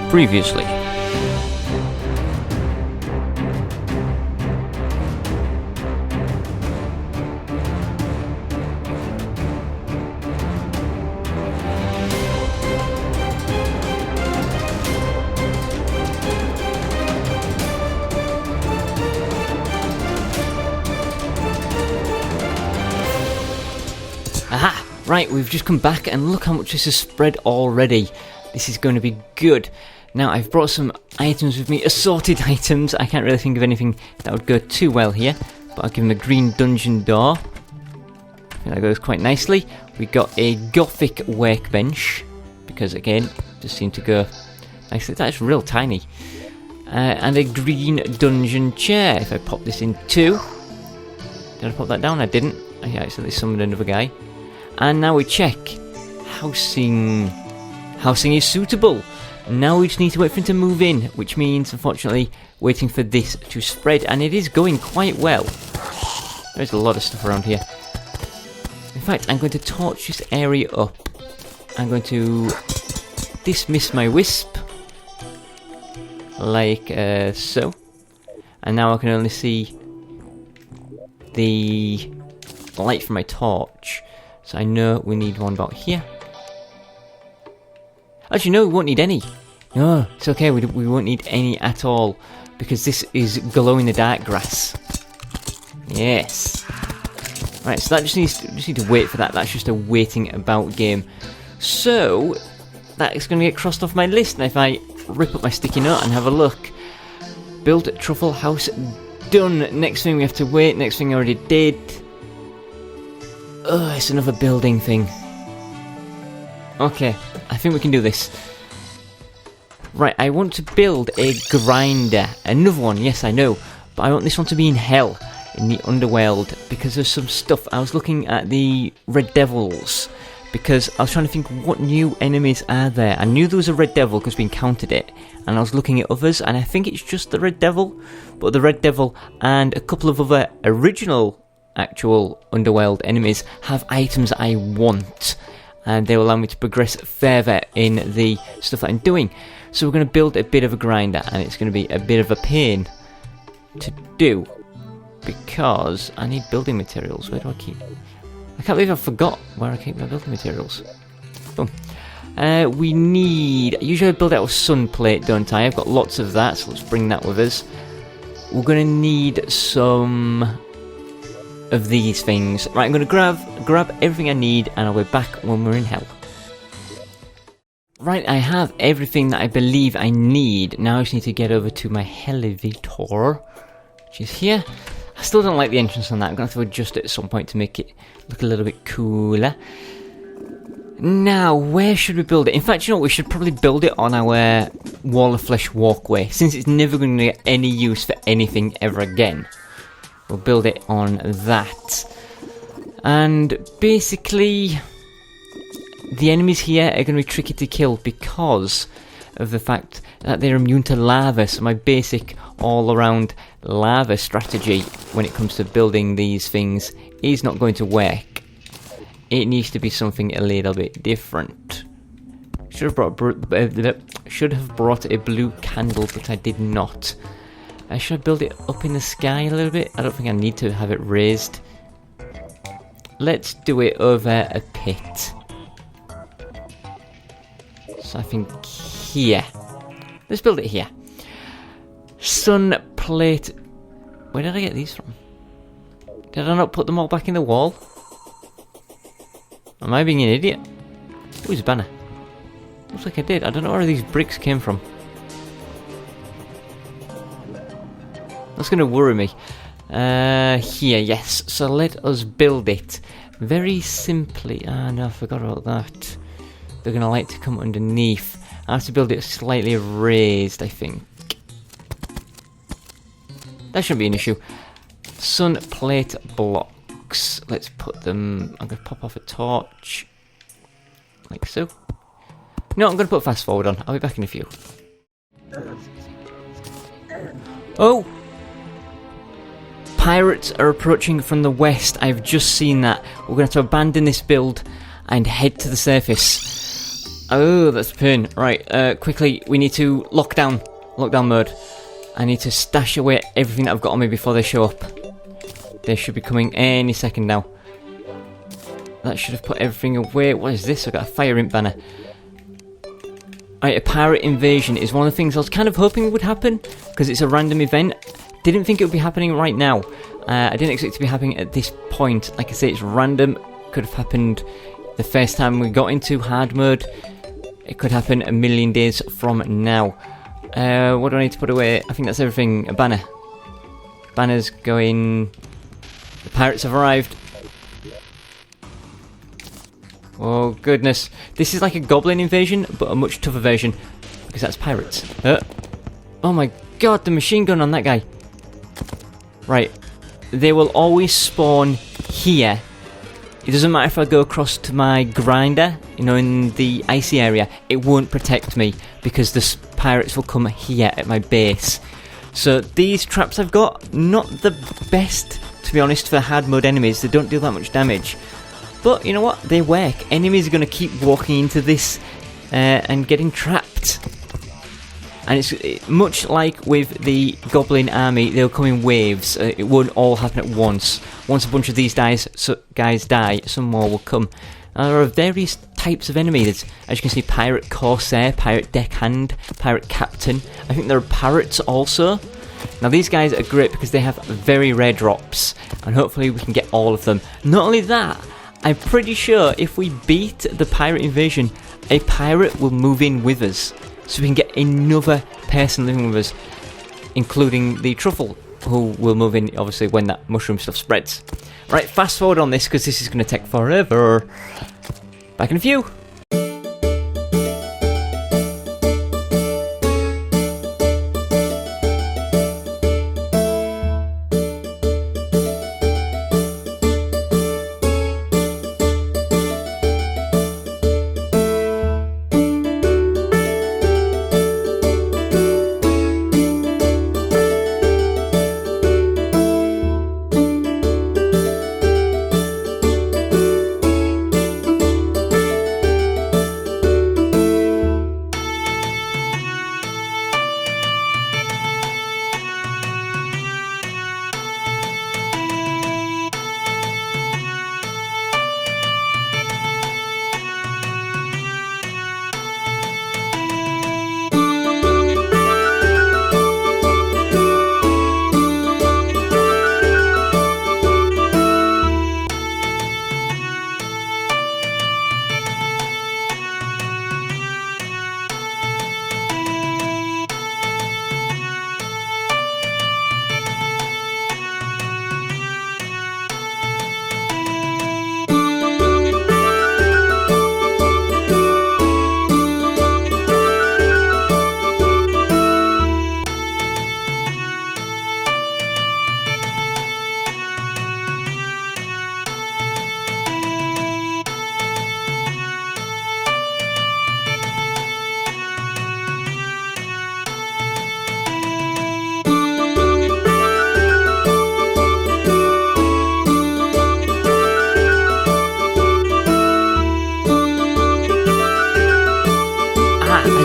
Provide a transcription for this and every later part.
Previously. Aha! Right, we've just come back and look how much this has spread already. This is going to be good. Now, I've brought some items with me, assorted items. I can't really think of anything that would go too well here, but I'll give them a green dungeon door. I think that goes quite nicely. We got a gothic workbench, because again, just seemed to go nicely. That's real tiny. And a green dungeon chair. If I pop this in too. Did I pop that down? I didn't. I accidentally summoned another guy. And now we check. Housing. Housing is suitable. Now we just need to wait for him to move in, which means, unfortunately, waiting for this to spread, and it is going quite well. There's a lot of stuff around here. In fact, I'm going to torch this area up. I'm going to dismiss my wisp, like so. And now I can only see the light from my torch. So I know we need one about here. Actually, no, we won't need any. No, it's okay, we won't need any at all, because this is glow-in-the-dark grass. Yes. Right, so that just need to wait for that. That's just a waiting about game. So, that is going to get crossed off my list, and if I rip up my sticky note and have a look. Build truffle house, done. Next thing we have to wait, next thing I already did. Oh, it's another building thing. Okay, I think we can do this. Right, I want to build a grinder. Another one, yes I know. But I want this one to be in hell, in the underworld, because there's some stuff. I was looking at the Red Devils, because I was trying to think what new enemies are there. I knew there was a Red Devil because we encountered it, and I was looking at others, and I think it's just the Red Devil. But the Red Devil and a couple of other original, actual underworld enemies have items I want. And they will allow me to progress further in the stuff that I'm doing. So we're going to build a bit of a grinder, and it's going to be a bit of a pain to do, because I need building materials. Where do I keep? I can't believe I forgot where I keep my building materials. Boom. We need... Usually I build out of sun plate, don't I? I've got lots of that, so let's bring that with us. We're going to need some of these things. Right, I'm going to grab everything I need, and I'll be back when we're in hell. Right, I have everything that I believe I need. Now I just need to get over to my elevator, which is here. I still don't like the entrance on that. I'm going to have to adjust it at some point to make it look a little bit cooler. Now, where should we build it? In fact, you know what? We should probably build it on our Wall of Flesh walkway, since it's never going to get any use for anything ever again. We'll build it on that. And basically, the enemies here are going to be tricky to kill because of the fact that they're immune to lava. So my basic all-around lava strategy when it comes to building these things is not going to work. It needs to be something a little bit different. Should have brought a blue candle, but I did not. Should I build it up in the sky a little bit? I don't think I need to have it raised. Let's do it over a pit. So I think here. Let's build it here. Sun plate. Where did I get these from? Did I not put them all back in the wall? Am I being an idiot? Who's a banner? Looks like I did. I don't know where these bricks came from. That's going to worry me. Here, yes. So let us build it. Very simply. Ah, no, I forgot about that. They're going to like to come underneath. I have to build it slightly raised, I think. That shouldn't be an issue. Sun plate blocks. Let's put them... I'm going to pop off a torch. Like so. No, I'm going to put fast forward on. I'll be back in a few. Oh! Pirates are approaching from the west. I've just seen that. We're going to have to abandon this build and head to the surface. Oh, that's a pain. Right, quickly, we need to lockdown mode. I need to stash away everything that I've got on me before they show up. They should be coming any second now. That should have put everything away. What is this? I've got a fire imp banner. Right, a pirate invasion is one of the things I was kind of hoping would happen, because it's a random event. Didn't think it would be happening right now. I didn't expect it to be happening at this point. Like I say, it's random. Could have happened the first time we got into hard mode. It could happen a million days from now. What do I need to put away? I think that's everything. A banner. Banner's going... The pirates have arrived. Oh goodness. This is like a goblin invasion, but a much tougher version. Because that's pirates. Oh my god, the machine gun on that guy. Right. They will always spawn here. It doesn't matter if I go across to my grinder, you know, in the icy area, it won't protect me because the pirates will come here at my base. So these traps I've got, not the best, to be honest, for hard mode enemies. They don't do that much damage. But you know what? They work. Enemies are going to keep walking into this and getting trapped. And it's much like with the goblin army, they'll come in waves. It won't all happen at once. Once a bunch of these guys die, some more will come. Now, there are various types of enemies. As you can see, pirate corsair, pirate deckhand, pirate captain. I think there are parrots also. Now these guys are great because they have very rare drops. And hopefully we can get all of them. Not only that, I'm pretty sure if we beat the pirate invasion, a pirate will move in with us. So we can get another person living with us, including the truffle, who will move in, obviously, when that mushroom stuff spreads. Right, fast forward on this, because this is going to take forever. Back in a few.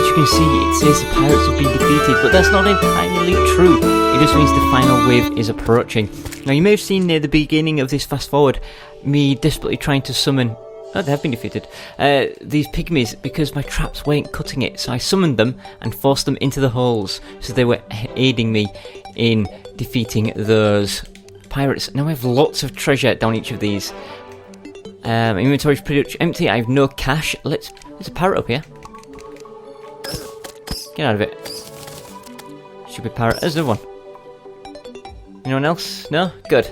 You can see it says the pirates have been defeated, but that's not entirely true. It just means the final wave is approaching. Now you may have seen near the beginning of this fast forward me desperately trying to summon, oh, they have been defeated, these pygmies, because my traps weren't cutting it. So I summoned them and forced them into the holes, so they were aiding me in defeating those pirates. Now I have lots of treasure down each of these. Inventory's pretty much empty. I have no cash. There's a parrot up here. Get out of it. Stupid parrot. There's another one. Anyone else? No? Good.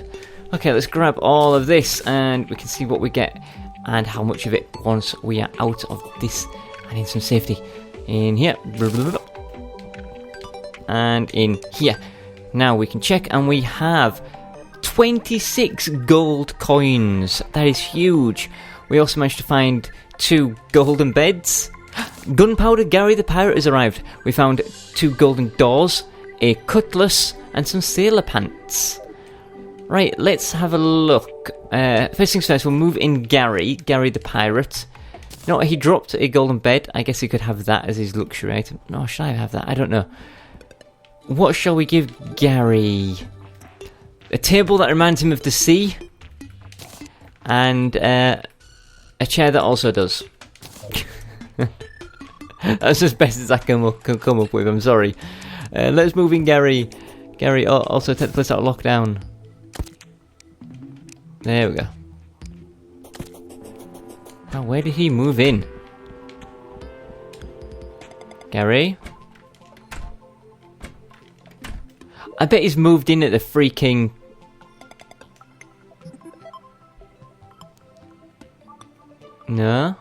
Okay, let's grab all of this and we can see what we get and how much of it once we are out of this. I need some safety. In here. And in here. Now we can check and we have 26 gold coins. That is huge. We also managed to find 2 golden beds. Gunpowder Gary the Pirate has arrived. We found 2 golden doors, a cutlass, and some sailor pants. Right, let's have a look. First things first, we'll move in Gary the Pirate. No, he dropped a golden bed. I guess he could have that as his luxury item. No, should I have that? I don't know. What shall we give Gary? A table that reminds him of the sea. And a chair that also does. That's as best as I can come up with, I'm sorry. Let's move in Gary. Gary, also take the place out of lockdown. There we go. Now, where did he move in? Gary? I bet he's moved in at the freaking... No?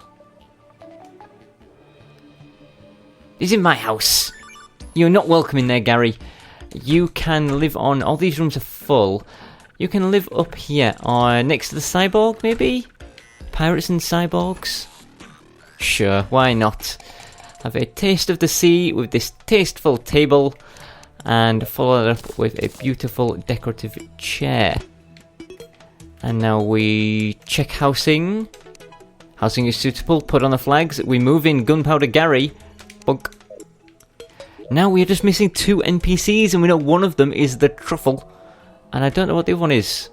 He's in my house. You're not welcome in there, Gary. You can live on... All these rooms are full. You can live up here, next to the cyborg, maybe? Pirates and cyborgs? Sure, why not? Have a taste of the sea with this tasteful table, and follow it up with a beautiful decorative chair. And now we check housing. Housing is suitable, put on the flags. We move in Gunpowder Gary. Bunk. Now we are just missing 2 NPCs, and we know one of them is the truffle. And I don't know what the other one is.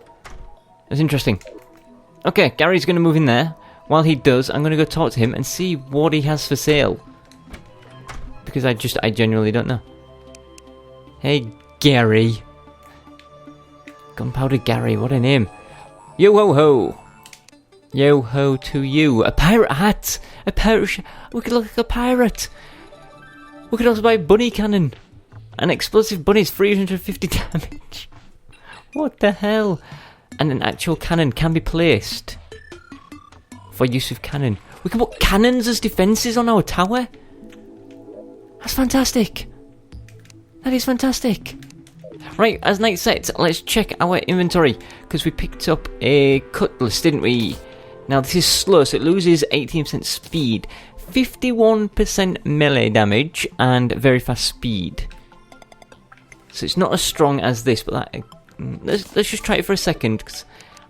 That's interesting. Okay, Gary's going to move in there. While he does, I'm going to go talk to him and see what he has for sale. Because I genuinely don't know. Hey, Gary. Gunpowder Gary, what a name. Yo ho ho. Yo ho to you. A pirate hat. A pirate we could look like a pirate. We could also buy a bunny cannon. An explosive bunny is 350 damage. What the hell? And an actual cannon can be placed for use of cannon. We can put cannons as defences on our tower. That's fantastic. That is fantastic. Right, as night sets, let's check our inventory, because we picked up a cutlass, didn't we? Now this is slow, so it loses 18% speed, 51% melee damage, and very fast speed. So it's not as strong as this, but that... Let's just try it for a second, because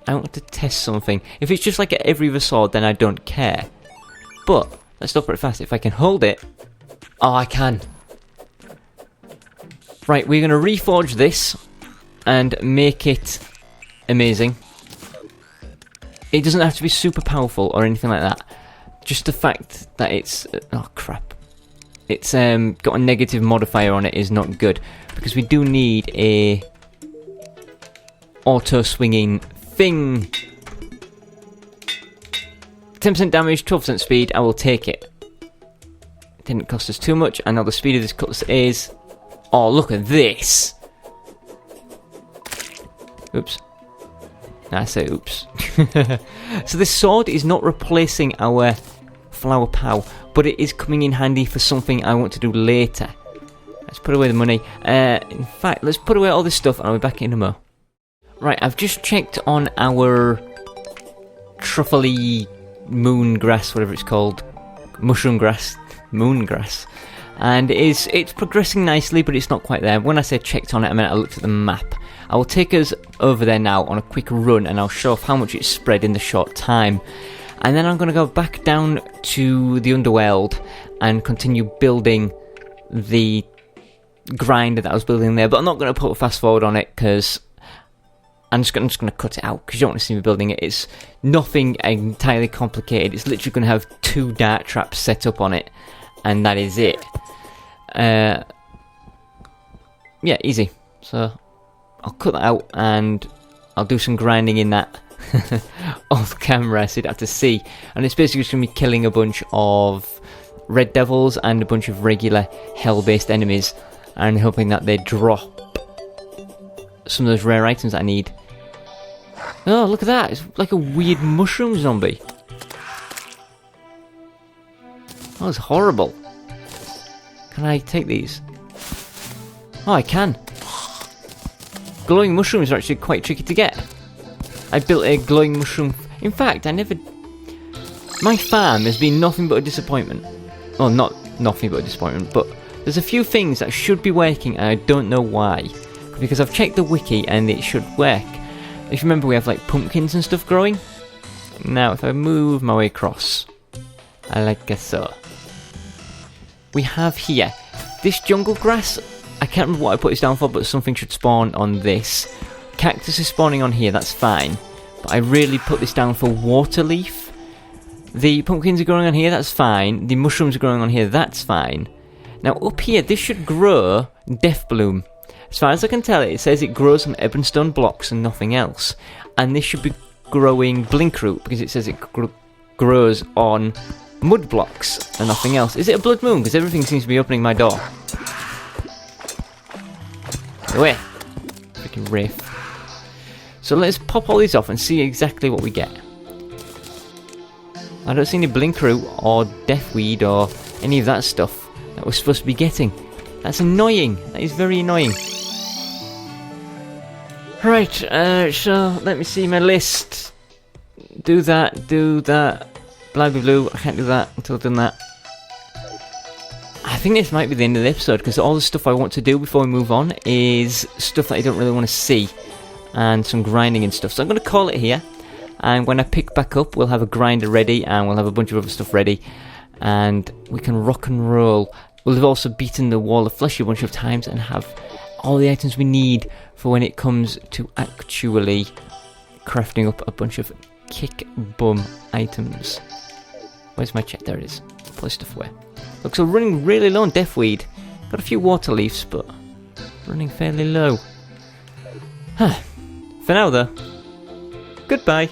I want to test something. If it's just like every other sword, then I don't care. But, let's stop it fast. If I can hold it... Oh, I can. Right, we're going to reforge this and make it amazing. It doesn't have to be super powerful or anything like that. Just the fact that it's... Oh, crap. It's got a negative modifier on it is not good. Because we do need a... auto-swinging thing. 10% damage, 12% speed, I will take it. It didn't cost us too much, and now the speed of this cutlass is... Oh, look at this! Oops. I say oops. So this sword is not replacing our flower pow, but it is coming in handy for something I want to do later. Let's put away the money. In fact, let's put away all this stuff and I'll be back in a mo. Right, I've just checked on our truffly moon grass, whatever it's called. Mushroom grass. Moon grass. And it's progressing nicely, but it's not quite there. When I say checked on it, I meant I looked at the map. I will take us over there now on a quick run, and I'll show off how much it's spread in the short time. And then I'm going to go back down to the underworld and continue building the grinder that I was building there. But I'm not going to put a fast forward on it, because I'm just going to cut it out, because you don't want to see me building it. It's nothing entirely complicated. It's literally going to have 2 dart traps set up on it, and that is it. Yeah, easy. So I'll cut that out and I'll do some grinding in that off camera so you'd have to see. And it's basically just going to be killing a bunch of red devils and a bunch of regular hell-based enemies, and hoping that they drop some of those rare items that I need. Oh, look at that! It's like a weird mushroom zombie. That was horrible. Can I take these? Oh, I can. Glowing mushrooms are actually quite tricky to get. I built a glowing mushroom... In fact, I never... My farm has been nothing but a disappointment. Well, not nothing but a disappointment, but there's a few things that should be working and I don't know why. Because I've checked the wiki and it should work. If you remember, we have like pumpkins and stuff growing. Now, if I move my way across... I like it so. We have here this jungle grass. I can't remember what I put this down for, but something should spawn on this. Cactus is spawning on here, that's fine. But I really put this down for water leaf. The pumpkins are growing on here, that's fine. The mushrooms are growing on here, that's fine. Now up here, this should grow death bloom. As far as I can tell, it says it grows on ebonstone blocks and nothing else. And this should be growing blinkroot, because it says it grows on mud blocks and nothing else. Is it a blood moon? Because everything seems to be opening my door. Away. Freaking riff. So let's pop all these off and see exactly what we get. I don't see any blinkroot or deathweed or any of that stuff that we're supposed to be getting. That's annoying. That is very annoying. Right, so let me see my list. Do that, blah blah blue. I can't do that until I've done that. I think this might be the end of the episode, because all the stuff I want to do before we move on is stuff that I don't really want to see. And some grinding and stuff. So I'm going to call it here. And when I pick back up, we'll have a grinder ready, and we'll have a bunch of other stuff ready. And we can rock and roll. We'll have also beaten the wall of flesh a bunch of times and have all the items we need for when it comes to actually crafting up a bunch of kick bum items. Where's my check? There it is. Put stuff away. Look, so running really low on deathweed. Got a few water leaves, but running fairly low. For now though, goodbye.